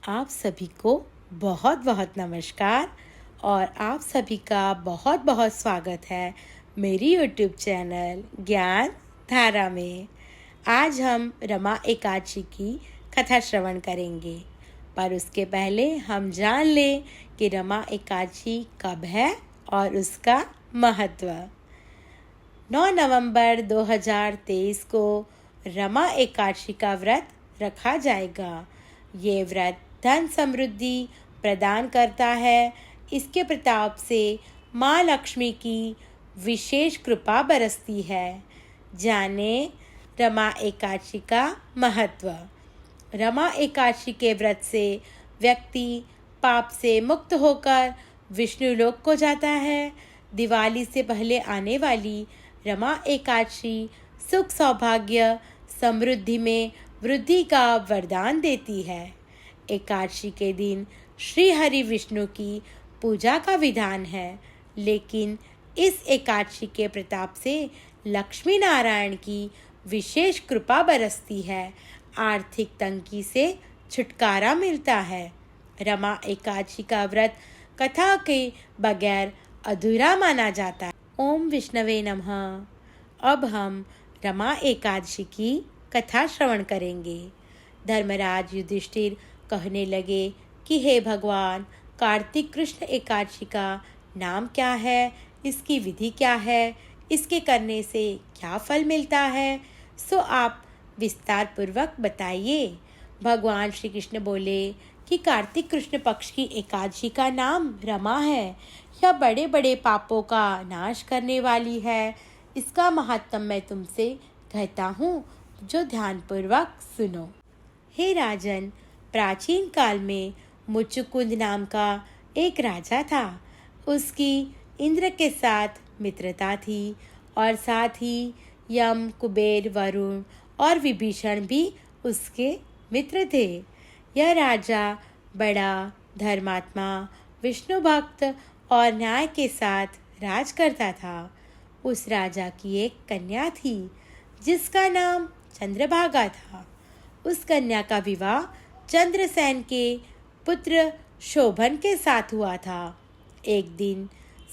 आप सभी को बहुत बहुत नमस्कार और आप सभी का बहुत बहुत स्वागत है मेरी यूट्यूब चैनल ज्ञान धारा में। आज हम रमा एकादशी की कथा श्रवण करेंगे, पर उसके पहले हम जान लें कि रमा एकादशी कब है और उसका महत्व। 9 नवंबर 2023 को रमा एकादशी का व्रत रखा जाएगा। ये व्रत धन समृद्धि प्रदान करता है। इसके प्रताप से माँ लक्ष्मी की विशेष कृपा बरसती है। जाने रमा एकादशी का महत्व। रमा एकादशी के व्रत से व्यक्ति पाप से मुक्त होकर विष्णु लोक को जाता है। दिवाली से पहले आने वाली रमा एकादशी सुख सौभाग्य समृद्धि में वृद्धि का वरदान देती है। एकादशी के दिन श्री हरि विष्णु की पूजा का विधान है, लेकिन इस एकादशी के प्रताप से लक्ष्मी नारायण की विशेष कृपा बरसती है। आर्थिक तंगी से छुटकारा मिलता है। रमा एकादशी का व्रत कथा के बगैर अधूरा माना जाता है। ओम विष्णवे नमः। अब हम रमा एकादशी की कथा श्रवण करेंगे। धर्मराज युधिष्ठिर कहने लगे कि हे भगवान, कार्तिक कृष्ण एकादशी का नाम क्या है, इसकी विधि क्या है, इसके करने से क्या फल मिलता है, सो आप विस्तार पूर्वक बताइए। भगवान श्री कृष्ण बोले कि कार्तिक कृष्ण पक्ष की एकादशी का नाम रमा है। यह बड़े बड़े पापों का नाश करने वाली है। इसका महात्म्य मैं तुमसे कहता हूँ, जो ध्यानपूर्वक सुनो। हे राजन, प्राचीन काल में मुचुकुंद नाम का एक राजा था। उसकी इंद्र के साथ मित्रता थी और साथ ही यम, कुबेर, वरुण और विभीषण भी उसके मित्र थे। यह राजा बड़ा धर्मात्मा, विष्णु भक्त और न्याय के साथ राज करता था। उस राजा की एक कन्या थी जिसका नाम चंद्रभागा था। उस कन्या का विवाह चंद्रसेन के पुत्र शोभन के साथ हुआ था। एक दिन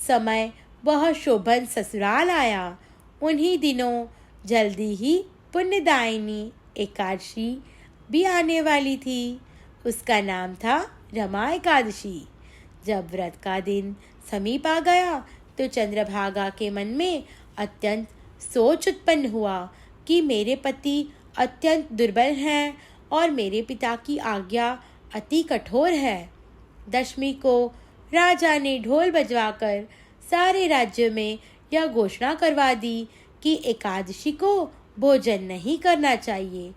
समय वह शोभन ससुराल आया। उन्हीं दिनों जल्दी ही पुण्यदायिनी एकादशी भी आने वाली थी। उसका नाम था रमा एकादशी। जब व्रत का दिन समीप आ गया तो चंद्रभागा के मन में अत्यंत सोच उत्पन्न हुआ कि मेरे पति अत्यंत दुर्बल हैं और मेरे पिता की आज्ञा अति कठोर है। दशमी को राजा ने ढोल बजवाकर सारे राज्य में यह घोषणा करवा दी कि एकादशी को भोजन नहीं करना चाहिए।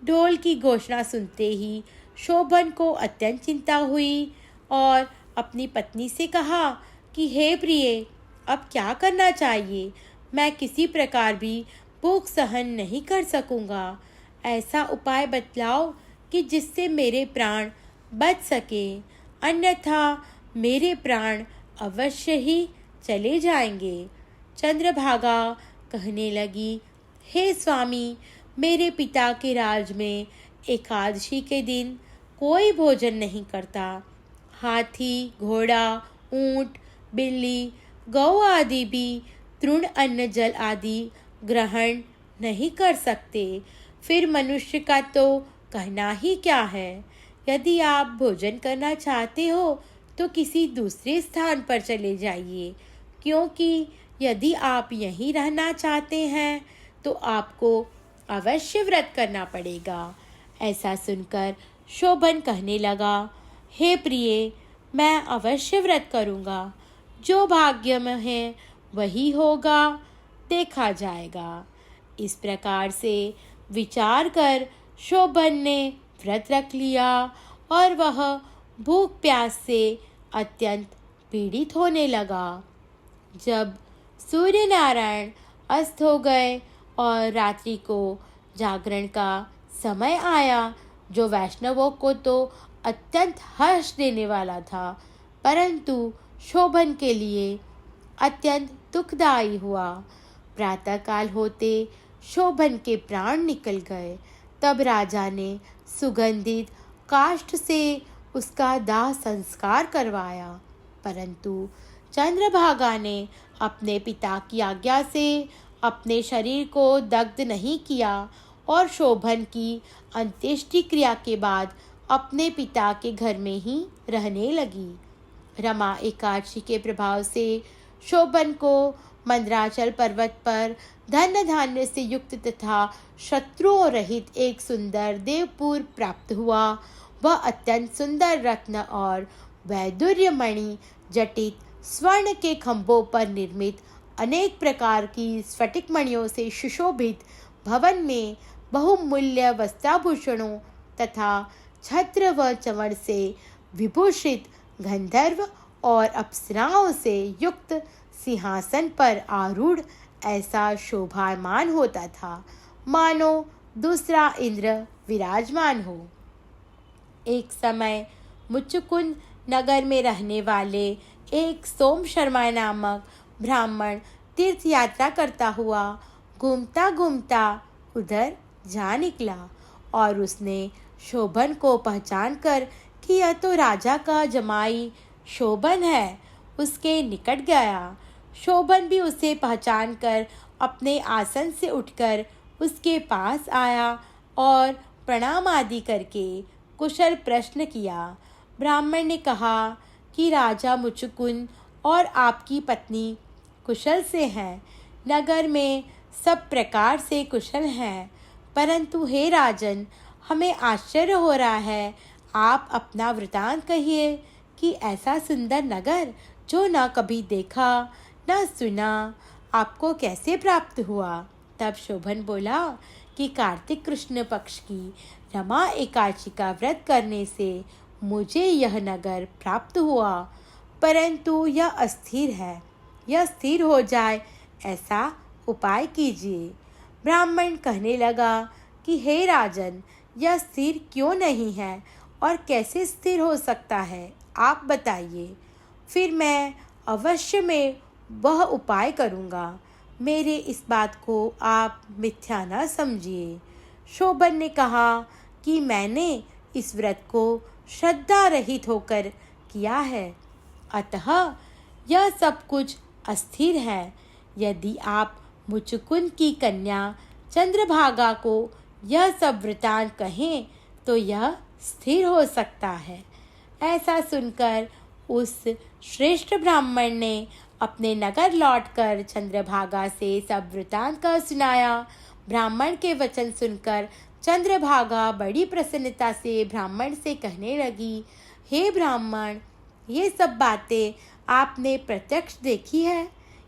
ढोल की घोषणा सुनते ही शोभन को अत्यंत चिंता हुई और अपनी पत्नी से कहा कि हे प्रिय, अब क्या करना चाहिए? मैं किसी प्रकार भी भूख सहन नहीं कर सकूंगा। ऐसा उपाय बतलाओ कि जिससे मेरे प्राण बच सके, अन्यथा मेरे प्राण अवश्य ही चले जाएंगे। चंद्रभागा कहने लगी, हे स्वामी, मेरे पिता के राज में एकादशी के दिन कोई भोजन नहीं करता। हाथी, घोड़ा, ऊंट, बिल्ली, गौ आदि भी तृण अन्न जल आदि ग्रहण नहीं कर सकते। फिर मनुष्य का तो कहना ही क्या है। यदि आप भोजन करना चाहते हो तो किसी दूसरे स्थान पर चले जाइए, क्योंकि यदि आप यहीं रहना चाहते हैं तो आपको अवश्य व्रत करना पड़ेगा। ऐसा सुनकर शोभन कहने लगा, हे प्रिय, मैं अवश्य व्रत करूँगा। जो भाग्य में है वही होगा, देखा जाएगा। इस प्रकार से विचार कर शोभन ने व्रत रख लिया और वह भूख प्यास से अत्यंत पीड़ित होने लगा। जब सूर्य नारायण अस्त हो गए और रात्रि को जागरण का समय आया, जो वैष्णवों को तो अत्यंत हर्ष देने वाला था, परंतु शोभन के लिए अत्यंत दुखदायी हुआ। प्रातःकाल होते शोभन के प्राण निकल गए। तब राजा ने सुगंधित काष्ठ से उसका दाह संस्कार करवाया। परंतु चंद्रभागा ने अपने पिता की आज्ञा से अपने शरीर को दग्ध नहीं किया और शोभन की अंत्येष्टि क्रिया के बाद अपने पिता के घर में ही रहने लगी। रमा एकादशी के प्रभाव से शोभन को मंदराचल पर्वत पर धन धान्य से युक्त तथा शत्रुओं रहित एक सुंदर देवपुर प्राप्त हुआ। वह अत्यंत सुंदर रत्न और वैदुर्य मणि जटित स्वर्ण के खंभों पर निर्मित अनेक प्रकार की स्फटिक मणियों से सुशोभित भवन में बहुमूल्य वस्त्राभूषणों तथा छत्र व चमड़ से विभूषित गंधर्व और अप्सराओं से युक्त सिंहासन पर आरूढ़ ऐसा शोभायमान होता था, मानो दूसरा इंद्र विराजमान हो। एक समय मुचुकुंद नगर में रहने वाले एक सोम शर्मा नामक ब्राह्मण तीर्थ यात्रा करता हुआ घूमता घूमता उधर जा निकला और उसने शोभन को पहचान कर कि यह तो राजा का जमाई शोभन है, उसके निकट गया। शोभन भी उसे पहचान कर अपने आसन से उठकर उसके पास आया और प्रणाम आदि करके कुशल प्रश्न किया। ब्राह्मण ने कहा कि राजा मुचुकुंद और आपकी पत्नी कुशल से हैं, नगर में सब प्रकार से कुशल हैं, परंतु हे राजन, हमें आश्चर्य हो रहा है। आप अपना वृतांत कहिए कि ऐसा सुंदर नगर जो न कभी देखा न सुना आपको कैसे प्राप्त हुआ। तब शोभन बोला कि कार्तिक कृष्ण पक्ष की रमा एकादशी का व्रत करने से मुझे यह नगर प्राप्त हुआ, परंतु यह अस्थिर है। यह स्थिर हो जाए ऐसा उपाय कीजिए। ब्राह्मण कहने लगा कि हे राजन, यह स्थिर क्यों नहीं है और कैसे स्थिर हो सकता है, आप बताइए, फिर मैं अवश्य में वह उपाय करूँगा। मेरे इस बात को आप मिथ्या न समझिए। शोभन ने कहा कि मैंने इस व्रत को श्रद्धा रहित होकर किया है, अतः यह सब कुछ अस्थिर है। यदि आप मुचुकुंद की कन्या चंद्रभागा को यह सब वृतांत कहें तो यह स्थिर हो सकता है। ऐसा सुनकर उस श्रेष्ठ ब्राह्मण ने अपने नगर लौटकर चंद्रभागा से सब वृतांत का सुनाया। ब्राह्मण के वचन सुनकर चंद्रभागा बड़ी प्रसन्नता से ब्राह्मण से कहने लगी, हे ब्राह्मण, ये सब बातें आपने प्रत्यक्ष देखी है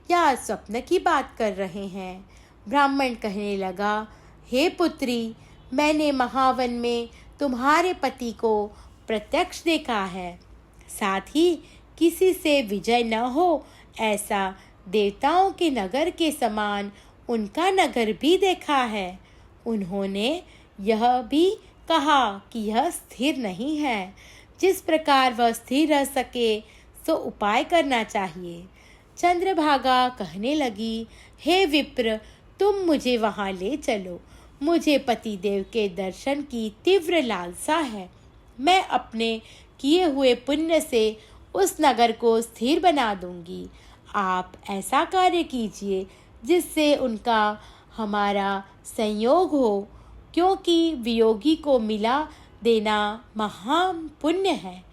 या स्वप्न की बात कर रहे हैं? ब्राह्मण कहने लगा, हे पुत्री, मैंने महावन में तुम्हारे पति को प्रत्यक्ष देखा है, साथ ही किसी से विजय न हो ऐसा देवताओं के नगर के समान उनका नगर भी देखा है। उन्होंने यह भी कहा कि यह स्थिर नहीं है। जिस प्रकार वह स्थिर रह सके सो उपाय करना चाहिए। चंद्रभागा कहने लगी, हे विप्र, तुम मुझे वहाँ ले चलो। मुझे पतिदेव के दर्शन की तीव्र लालसा है। मैं अपने किए हुए पुण्य से उस नगर को स्थिर बना दूंगी। आप ऐसा कार्य कीजिए जिससे उनका हमारा संयोग हो, क्योंकि वियोगी को मिला देना महान पुण्य है।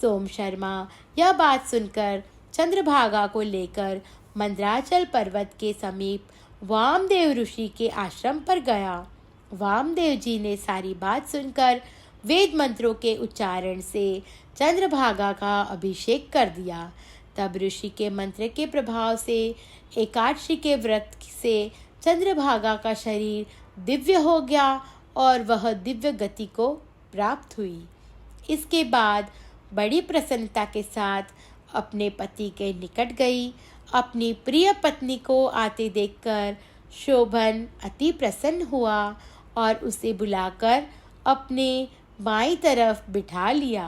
सोम शर्मा यह बात सुनकर चंद्रभागा को लेकर मंदराचल पर्वत के समीप वामदेव ऋषि के आश्रम पर गया। वामदेव जी ने सारी बात सुनकर वेद मंत्रों के उच्चारण से चंद्रभागा का अभिषेक कर दिया। तब ऋषि के मंत्र के प्रभाव से एकादशी के व्रत से चंद्रभागा का शरीर दिव्य हो गया और वह दिव्य गति को प्राप्त हुई। इसके बाद बड़ी प्रसन्नता के साथ अपने पति के निकट गई। अपनी प्रिय पत्नी को आते देखकर शोभन अति प्रसन्न हुआ और उसे बुलाकर अपने बाईं तरफ बिठा लिया।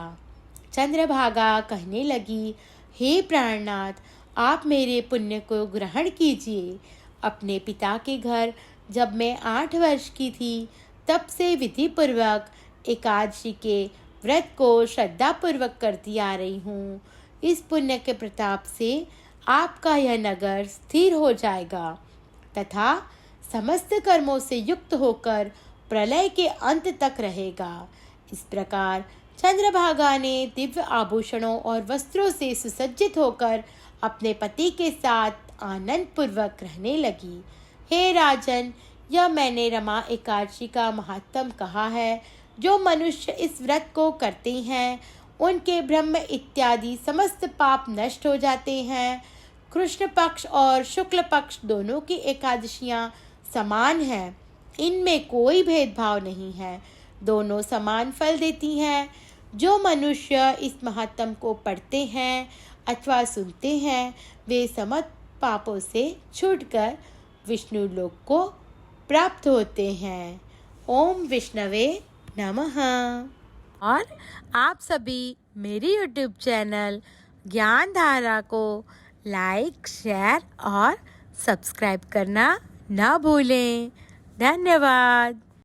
चंद्रभागा कहने लगी, हे प्राणनाथ, आप मेरे पुण्य को ग्रहण कीजिए। अपने पिता के घर जब मैं 8 वर्ष की थी तब से विधि पूर्वक एकादशी के व्रत को श्रद्धापूर्वक करती आ रही हूँ। इस पुण्य के प्रताप से आपका यह नगर स्थिर हो जाएगा तथा समस्त कर्मों से युक्त होकर प्रलय के अंत तक रहेगा। इस प्रकार चंद्रभागा ने दिव्य आभूषणों और वस्त्रों से सुसज्जित होकर अपने पति के साथ आनंद पूर्वक रहने लगी। हे राजन, यह मैंने रमा एकादशी का महात्म कहा है। जो मनुष्य इस व्रत को करते हैं उनके ब्रह्म इत्यादि समस्त पाप नष्ट हो जाते हैं। कृष्ण पक्ष और शुक्ल पक्ष दोनों की एकादशियां समान हैं। इनमें कोई भेदभाव नहीं है, दोनों समान फल देती हैं। जो मनुष्य इस महात्म को पढ़ते हैं अथवा सुनते हैं वे समस्त पापों से छूटकर विष्णु लोक को प्राप्त होते हैं। ओम विष्णवे नमः। और आप सभी मेरी YouTube चैनल ज्ञान धारा को लाइक, शेयर और सब्सक्राइब करना ना भूलें। धन्यवाद।